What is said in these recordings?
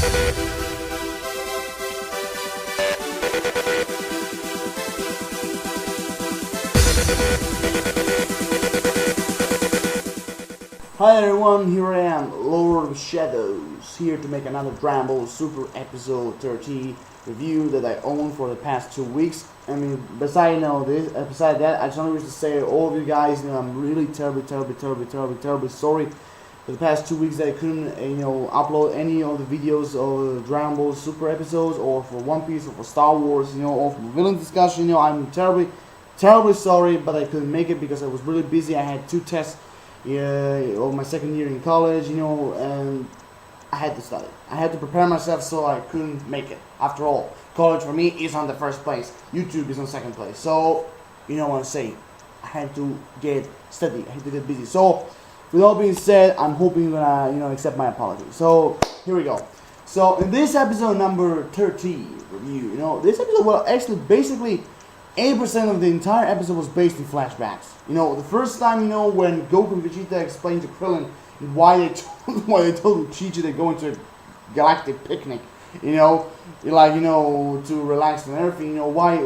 Hi everyone, here I am, Lord of Shadows, here to make another Dragon Ball Super Episode 30 review that I own for the past 2 weeks. I mean, besides that, I just want to say to all of you guys, I'm really terribly sorry for the past 2 weeks that I couldn't, upload any of the videos of Dragon Ball Super episodes, or for One Piece, or for Star Wars, or for villain discussion. I'm terribly sorry, but I couldn't make it because I was really busy. I had 2 tests. Of my second year in college, and I had to study. I had to prepare myself, so I couldn't make it. After all, college for me is on the first place. YouTube is on second place. So, you know what I'm saying. I had to get steady. I had to get busy. So, with all being said, I'm hoping you're gonna, accept my apology. So, here we go. So, in this episode number 30 review, this episode, well, actually, basically, 80% of the entire episode was based in flashbacks. The first time, when Goku and Vegeta explained to Krillin why they told Chi-Chi they're going to a galactic picnic, to relax and everything, why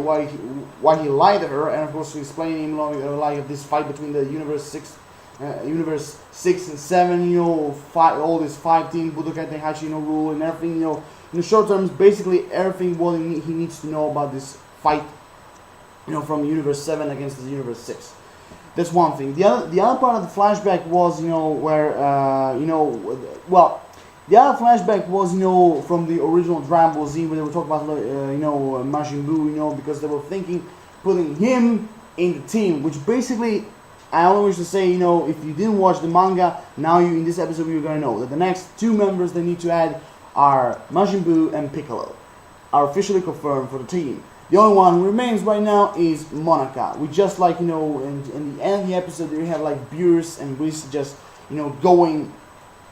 he lied to her, and of course he explained, like this fight between the Universe 6 and 7, all this 5-team Budokai Tenkaichi, rule and everything, in the short terms, basically everything what he needs to know about this fight, from Universe 7 against the Universe 6. That's one thing. The other part of the flashback was, the other flashback was, from the original Dragon Ball Z, where they were talking about, Majin Buu, because they were thinking putting him in the team, which basically, I only wish to say, if you didn't watch the manga, now in this episode you're going to know that the next 2 members they need to add are Majin Buu and Piccolo, are officially confirmed for the team. The only one who remains right now is Monaca. We just in the end of the episode, we have like Beerus and Whis just, going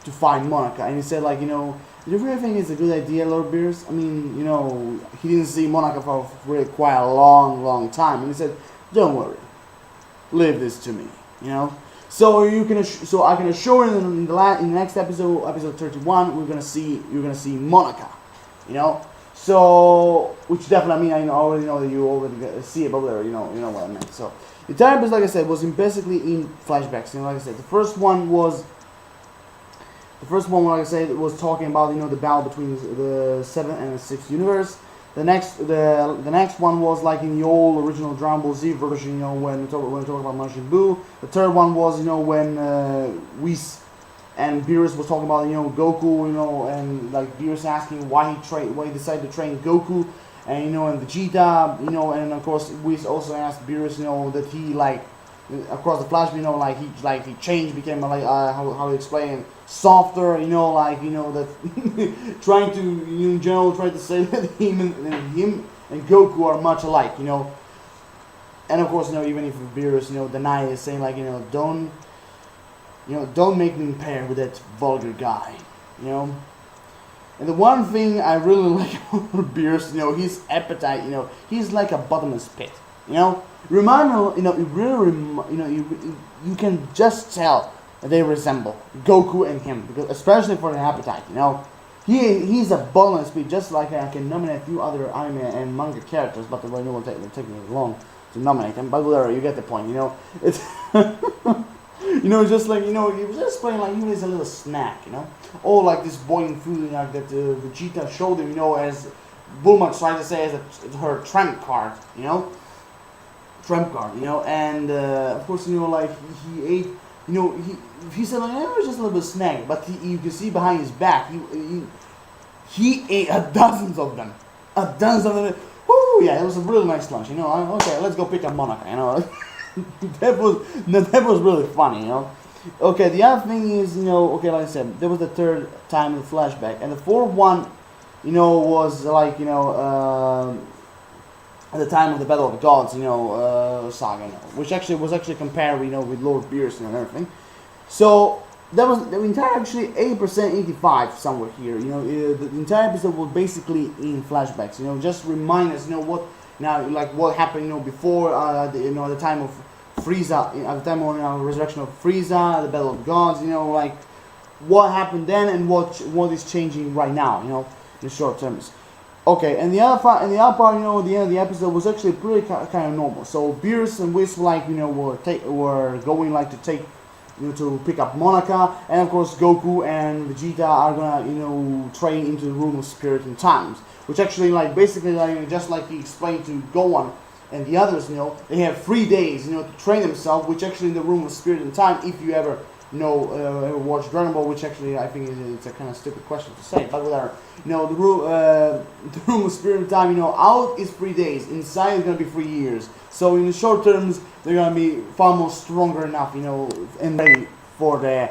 to find Monaca. And he said do you really think it's a good idea, Lord Beerus? I mean, he didn't see Monaca for really quite a long time. And he said, don't worry, leave this to me, So I can assure you in the next episode, episode 31, you're gonna see Monaca, So, which definitely, I already know that you already see it, but whatever, you know what I meant. So, the entire episode, like I said, was basically in flashbacks. Like I said, the first one, like I said, was talking about the battle between the 7th and the 6th universe. The next one was like in the old original Dragon Ball Z version, when we talk about Majin Buu. The third one was when Whis and Beerus was talking about Goku, and like Beerus asking why he decided to train Goku, and and Vegeta, and of course Whis also asked Beerus, that he across the flash, he changed, became how to explain, softer, that trying to in general try to say that him and Goku are much alike, and of course even if Beerus deny it, saying don't make me pair with that vulgar guy, And the one thing I really like about Beerus, his appetite, he's like a bottomless pit, Remind me, you can just tell that they resemble Goku and him, because especially for the appetite, he's a bottomless pit, just like I can nominate a few other anime and manga characters, but the way no one take me long to nominate them. But whatever, you get the point, It's just like, he was just playing like he was a little snack, or like this boiling food that Vegeta showed him, as Bulma tried to say as her trump card, and of course, he ate, he said like, it was just a little bit of snack, but you can see behind his back, he ate dozens of them. Woo, yeah, it was a really nice lunch, okay, let's go pick up Monaca, that was really funny, Okay, the other thing is, okay, like I said, there was the third time in the flashback, and the fourth one, was like, at the time of the Battle of the Gods, saga, which actually was compared, with Lord Beerus and everything. So that was the entire 80%, 85 somewhere here. The entire episode was basically in flashbacks. Just remind us, what what happened, before the time of Frieza, at the time of resurrection of Frieza, the Battle of the Gods, what happened then and what is changing right now, you know, in the short terms. Okay, and the other part, you know, at the end of the episode was actually pretty kind of normal. So Beerus and Whis, like, you know, were going like to take, you know, to pick up Monaca, and of course Goku and Vegeta are gonna, you know, train into the room of spirit and times, which actually, like, basically, like, just like he explained to Gohan and the others, you know, they have 3 days, you know, to train themselves, which actually in the room of spirit and time, if you ever ever watch Dragon Ball, which actually I think it's a kind of stupid question to say, but whatever. You know, the room of spirit and time, you know, out is 3 days, inside is gonna be 3 years. So in the short terms, they're gonna be far more stronger enough, you know, and ready for the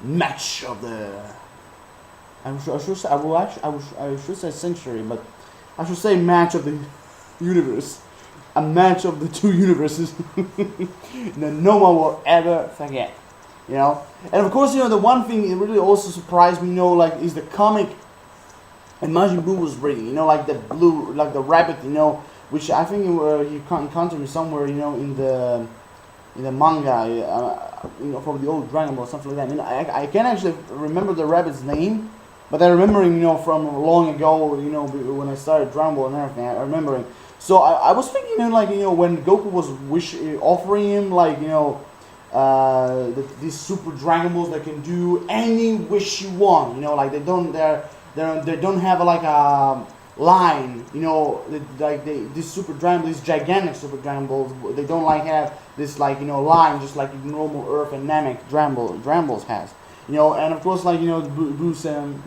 match of the. I should say century, but I should say match of the universe. A match of the two universes that no one will ever forget. You know, and of course, you know, the one thing that really also surprised me, you know, like, is the comic and Majin Buu was reading, you know, like the blue, like the rabbit, you know, which I think you encountered me somewhere, you know, in the manga, you know, from the old Dragon Ball, something like that. I mean, I can't actually remember the rabbit's name, but I remember him, you know, from long ago, you know, when I started Dragon Ball and everything. I remember him. So I was thinking, you know, like, you know, when Goku was offering him, like, you know, these super Dragon Balls that can do any wish you want, you know, like they don't have like a line, you know, these super Dragon Balls, these gigantic super Dragon Balls, they don't like have this, like, you know, line just like normal Earth and Namek Dragon Balls has, you know. And of course, like, you know, Bruce anything,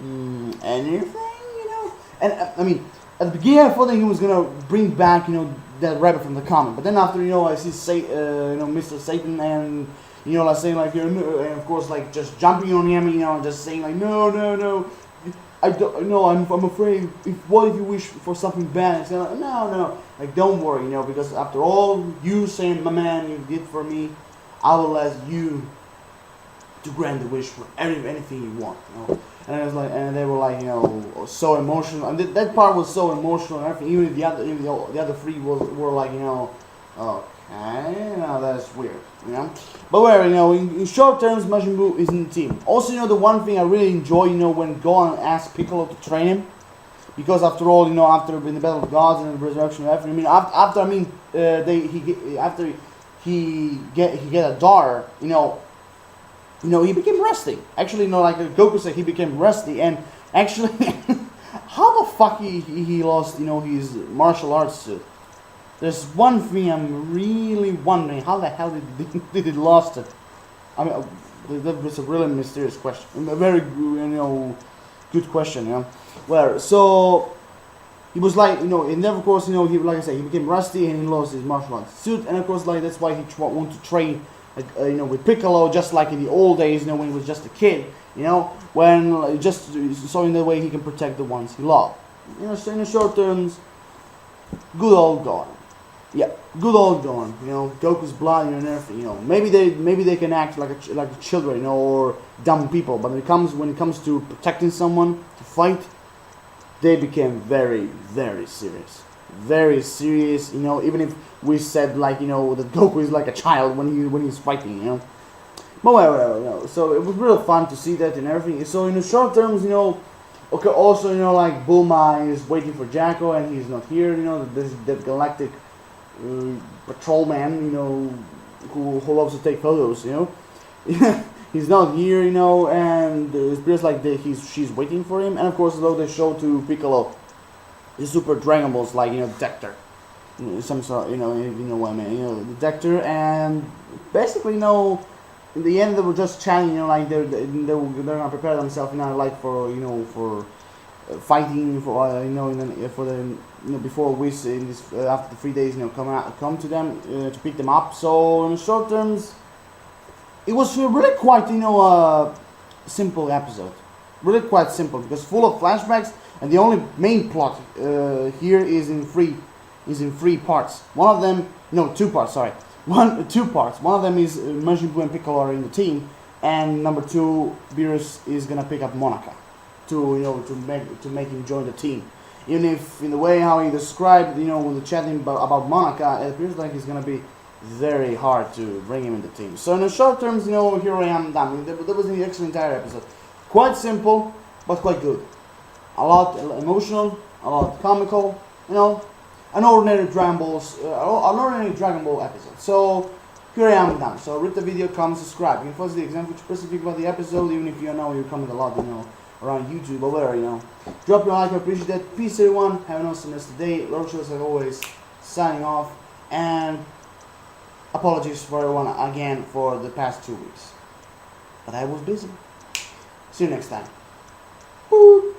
you know. And I mean, at the beginning I thought that he was gonna bring back, you know, that rabbit from the comic, but then after, you know, I see you know, Mr. Satan, and, you know, like saying like, and of course, like, just jumping on him, you know, and just saying like, no, I don't, no, I'm afraid. What if you wish for something bad? And saying like, no, like, don't worry, you know, because after all you saying, my man, you did for me, I will ask you to grant the wish for anything you want, you know. And I was like, and they were like, you know, so emotional, and that part was so emotional and everything. Even the other three were like, you know, okay, you know, that's weird, you know. But whatever, you know, in short terms, Majin Buu is in the team. Also, you know, the one thing I really enjoy, you know, when Gohan asked Piccolo to train him, because after all, you know, after in the Battle of Gods and the Resurrection of everything, I mean, after he get a daughter, you know, he became rusty. Actually, you know, like Goku said, he became rusty. And actually, how the fuck he lost, you know, his martial arts suit? There's one thing I'm really wondering: how the hell did he lost it? I mean, that was a really mysterious question. A very, you know, good question. You know, well, so he was like, you know, and then of course, you know, he, like I said, he became rusty and he lost his martial arts suit, and of course, like, that's why he wanted to train. You know, with Piccolo, just like in the old days, you know, when he was just a kid, you know, when just so in the way he can protect the ones he loved. You know, so in the short terms, good old Gohan. Yeah, good old Gohan. You know, Goku's blood and everything. You know, maybe they can act like children, you know, or dumb people. But when it comes to protecting someone to fight, they became very, very serious. Very serious, you know, even if we said, like, you know, that Goku is like a child when he's fighting, you know. But whatever, you know, so it was really fun to see that and everything. So in the short terms, you know, okay, also, you know, like, Bulma is waiting for Jacko and he's not here, you know, that galactic patrolman, you know, who loves to take photos, you know. He's not here, you know, and it appears like she's waiting for him. And of course, though, they show to Piccolo the Super Dragon Balls, like, you know, Dector, some sort, you know what I mean, you know, the Dector, and basically, you know, in the end they were just chatting, you know, like they're gonna prepare themselves, you know, like for, you know, for fighting for, you know, for the, you know, before Whis in this after the 3 days, you know, come to them to pick them up. So in the short terms, it was really quite, you know, simple episode, really quite simple, because full of flashbacks. And the only main plot here is in three parts. One of them, no, 2 parts. Sorry, two parts. One of them is Majin Buu and Piccolo are in the team, and number 2, Beerus is gonna pick up Monaca to, you know, to make him join the team. Even if in the way how he described, you know, when the chatting about Monaca, it appears like he's gonna be very hard to bring him in the team. So in the short terms, you know, here I am. I mean, that was the actual entire episode. Quite simple, but quite good. A lot emotional, a lot comical. You know, an ordinary Dragon Ball episode. So here I am now. So rate the video, comment, subscribe. You can post the example which person think about the episode, even if you know you comment a lot, you know, around YouTube or whatever, you know. Drop your like, I appreciate that. Peace everyone. Have an awesome rest of the day. Lord shows like always, signing off, and apologies for everyone again for the past 2 weeks. But I was busy. See you next time. Woo!